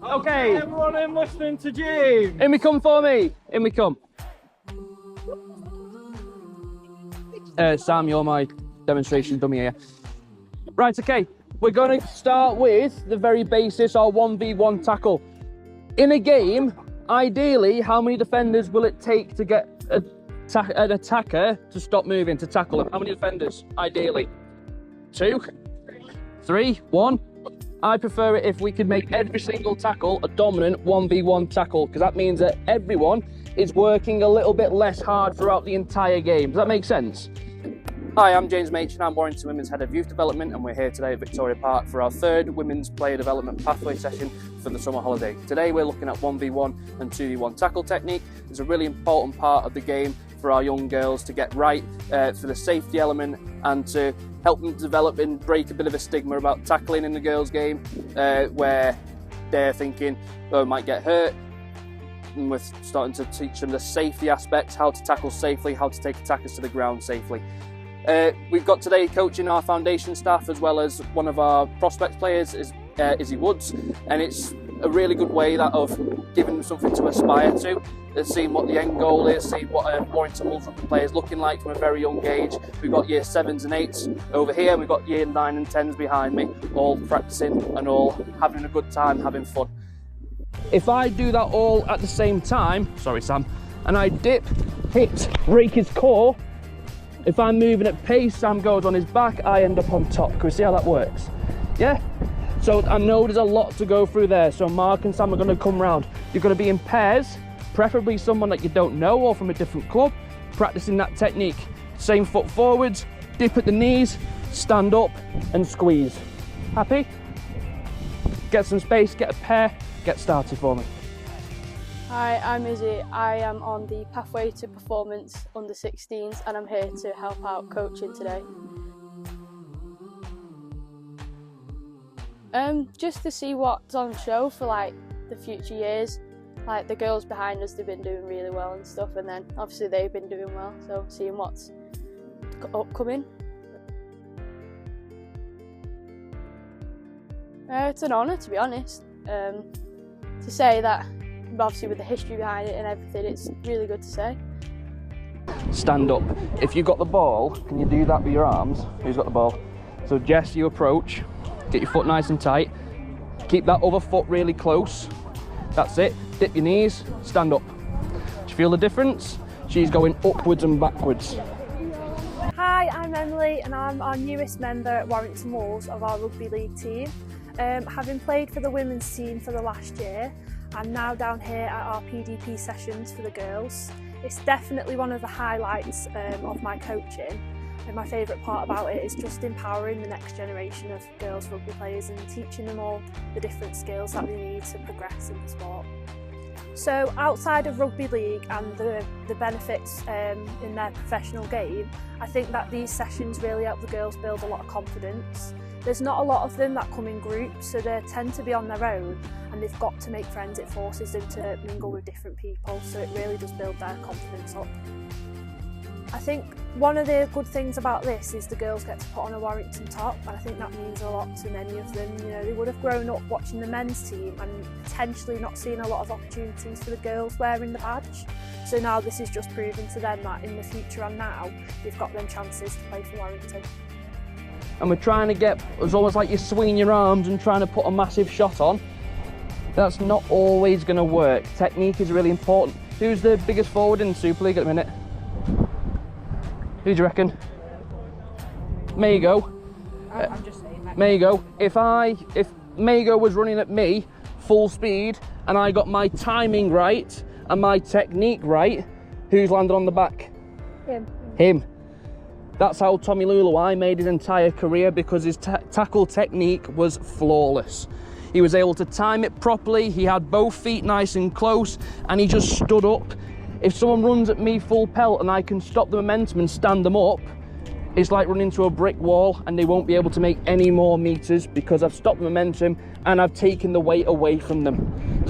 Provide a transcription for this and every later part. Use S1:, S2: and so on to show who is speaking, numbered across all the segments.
S1: Okay.
S2: Everyone in listening to James.
S1: In we come for me. In we come. Sam, you're my demonstration dummy here. Right, okay. We're going to start with the very basis, our 1v1 tackle. In a game, ideally, how many defenders will it take to get an attacker to stop moving, to tackle him? How many defenders, ideally? 2? 3? 1? I prefer it if we could make every single tackle a dominant 1v1 tackle, because that means that everyone is working a little bit less hard throughout the entire game. Does that make sense? Hi, I'm James Machin, I'm Warrington Women's Head of Youth Development, and we're here today at Victoria Park for our third Women's Player Development Pathway session for the summer holiday. Today we're looking at 1v1 and 2v1 tackle technique. It's a really important part of the game for our young girls to get right, for the safety element, and to help them develop and break a bit of a stigma about tackling in the girls' game, where they're thinking, oh, I might get hurt. And we're starting to teach them the safety aspects, how to tackle safely, how to take attackers to the ground safely. We've got today coaching our foundation staff, as well as one of our prospects players is Izzy Woods, and it's a really good way that of giving them something to aspire to, seeing what the end goal is, seeing what a Warrington Wolves rugby player is looking like from a very young age. We've got year 7s and 8s over here, and we've got year 9 and 10s behind me, all practicing and all having a good time, having fun. If I do that all at the same time, sorry Sam, and I dip, hit, break his core, if I'm moving at pace, Sam goes on his back, I end up on top. Can we see how that works? Yeah? So I know there's a lot to go through there. So Mark and Sam are going to come round. You're going to be in pairs, preferably someone that you don't know or from a different club, practicing that technique. Same foot forwards, dip at the knees, stand up and squeeze. Happy? Get some space, get a pair, get started for me.
S3: Hi, I'm Izzy. I am on the Pathway to Performance under 16s, and I'm here to help out coaching today. Just to see what's on show for like the future years. Like the girls behind us, they've been doing really well and stuff, and then obviously they've been doing well, so seeing what's upcoming. It's an honour, to be honest, to say that. Obviously with the history behind it and everything, it's really good to say.
S1: Stand up. If you've got the ball, can you do that with your arms? Who's got the ball? So Jess, you approach, get your foot nice and tight, keep that other foot really close. That's it. Dip your knees, stand up. Do you feel the difference? She's going upwards and backwards.
S4: Hi, I'm Emily and I'm our newest member at Warrington Wolves of our rugby league team. Having played for the women's team for the last year, I'm now down here at our PDP sessions for the girls. It's definitely one of the highlights of my coaching, and my favourite part about it is just empowering the next generation of girls rugby players and teaching them all the different skills that they need to progress in the sport. So outside of rugby league and the benefits in their professional game, I think that these sessions really help the girls build a lot of confidence. There's not a lot of them that come in groups, so they tend to be on their own, and they've got to make friends. It forces them to mingle with different people, so it really does build their confidence up. I think one of the good things about this is the girls get to put on a Warrington top, and I think that means a lot to many of them. You know, they would have grown up watching the men's team and potentially not seeing a lot of opportunities for the girls wearing the badge. So now this is just proving to them that in the future and now, they've got them chances to play for Warrington.
S1: And we're trying to get, it's almost like you're swinging your arms and trying to put a massive shot on. That's not always going to work. Technique is really important. Who's the biggest forward in the Super League at the minute? Who do you reckon? Mago.
S4: I'm just saying that.
S1: Mago. If Mago was running at me full speed and I got my timing right and my technique right, who's landed on the back? Him. That's how Tommy Luluai made his entire career, because his tackle technique was flawless. He was able to time it properly, he had both feet nice and close, and he just stood up. If someone runs at me full pelt and I can stop the momentum and stand them up, it's like running into a brick wall and they won't be able to make any more meters, because I've stopped the momentum and I've taken the weight away from them.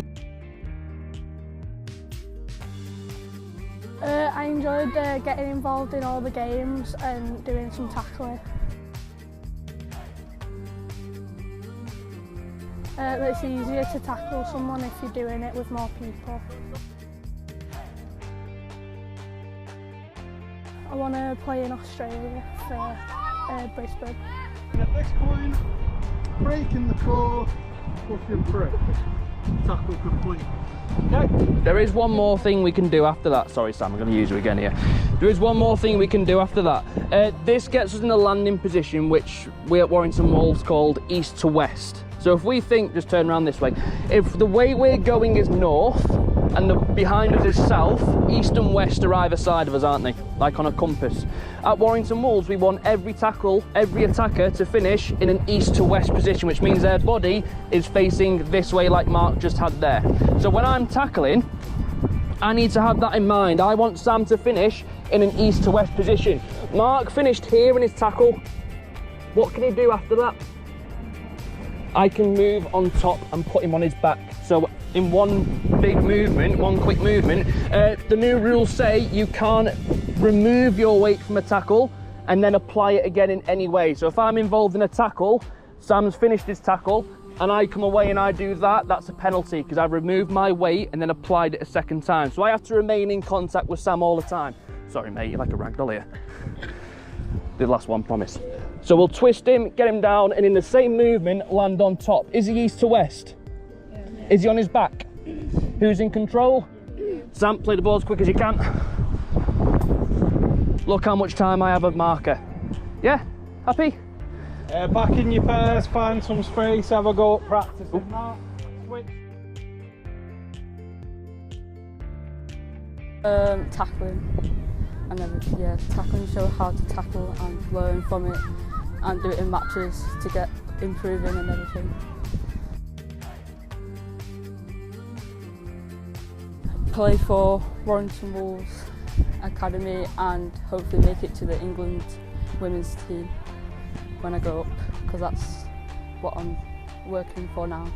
S5: I enjoyed getting involved in all the games and doing some tackling. It's easier to tackle someone if you're doing it with more people. I want to play in Australia for Brisbane.
S2: At this point, breaking the core, push your prick. Tackle complete.
S1: Okay. There is one more thing we can do after that. Sorry Sam, I'm going to use you again here. There is one more thing we can do after that. This gets us in a landing position which we at Warrington Wolves called east to west. So if we think, just turn around this way, if the way we're going is north and the behind us is south, east and west are either side of us, aren't they? Like on a compass. At Warrington Wolves, we want every tackle, every attacker to finish in an east to west position, which means their body is facing this way like Mark just had there. So when I'm tackling, I need to have that in mind. I want Sam to finish in an east to west position. Mark finished here in his tackle. What can he do after that? I can move on top and put him on his back. So in one big movement, one quick movement, the new rules say you can't remove your weight from a tackle and then apply it again in any way. So if I'm involved in a tackle, Sam's finished his tackle, and I come away and I do that, that's a penalty because I've removed my weight and then applied it a second time. So I have to remain in contact with Sam all the time. Sorry mate, you're like a ragdoll here. The last one, promise. So we'll twist him, get him down, and in the same movement, land on top. Is he east to west? Yeah. Is he on his back? Who's in control? Sam, play the ball as quick as you can. Look how much time I have at marker. Yeah? Happy?
S2: Back in your pairs, find some space, have a go at practicing that. Switch.
S6: Tackling and everything, yeah, tackling, show how to tackle and learn from it and do it in matches to get improving and everything. Play for Warrington Wolves Academy and hopefully make it to the England women's team when I grow up, because that's what I'm working for now.